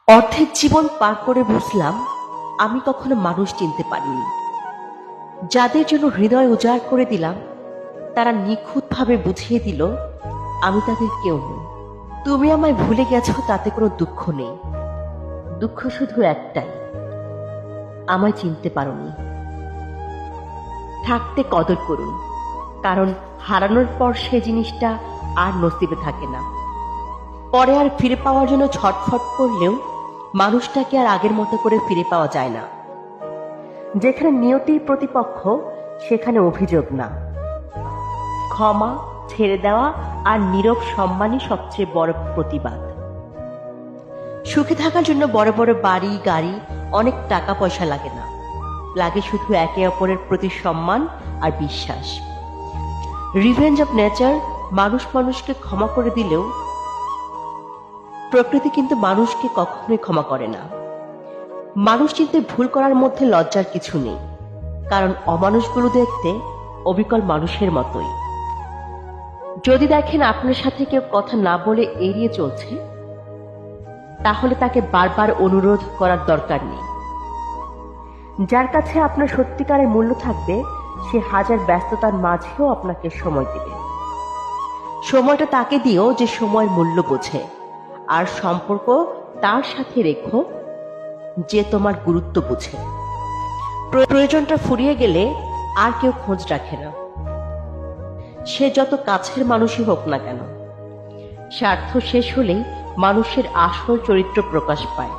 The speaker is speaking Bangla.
অর্ধেক জীবন পার করে বুঝলাম আমি কখনো মানুষ চিনতে পারিনি। যাদের জন্য হৃদয় উজাড় করে দিলাম তারা নিখুঁতভাবে বুঝিয়ে দিল আমি তাদের কেউ নই। তুমি আমায় ভুলে গেছো তাতে কোনো দুঃখ নেই, দুঃখ শুধু একটাই, আমায় চিনতে পারোনি। থাকতে কদর করুন, কারণ হারানোর পর সে জিনিসটা আর নসিবে থাকে না। পরে আর ফিরে পাওয়ার জন্য ছটফট করলেও মানুষটাকে আর আগের মতো করে ফিরে পাওয়া যায় না। যেখানে নিয়তির প্রতিপক্ষ সেখানে অভিযোগ না, ক্ষমা, ছেড়ে দেওয়া আর নীরব সম্মানই সবচেয়ে বড় প্রতিবাদ। সুখে থাকার জন্য বড় বড় বাড়ি, গাড়ি, অনেক টাকা পয়সা লাগে না, লাগে শুধু একে অপরের প্রতি সম্মান আর বিশ্বাস। রিভেঞ্জ অফ নেচার মানুষ মানুষকে ক্ষমা করে দিলেও প্রকৃতি কিন্তু মানুষকে কখনোই ক্ষমা করে না। মানুষ চিনতে ভুল করার মধ্যে লজ্জার কিছু নেই, কারণ অমানুষগুলো দেখতে অবিকল মানুষের মতোই। যদি দেখেন আপনার সাথে কেউ কথা না বলে এড়িয়ে চলছে, তাহলে তাকে বারবার অনুরোধ করার দরকার নেই। যার কাছে আপনার সত্যিকারের মূল্য থাকবে সে হাজার ব্যস্ততার মাঝেও আপনাকে সময় দেবে। সময়টা তাকে দিও যে সময়ের মূল্য বোঝে, আর সম্পর্ক তার সাথে রেখো যে তোমার গুরুত্ব বুঝে। প্রয়োজনটা ফুরিয়ে গেলে আর কেউ খোঁজ রাখে না, সে যত কাছের মানুষই হোক না কেন। স্বার্থ শেষ হলেই মানুষের আসল চরিত্র প্রকাশ পায়।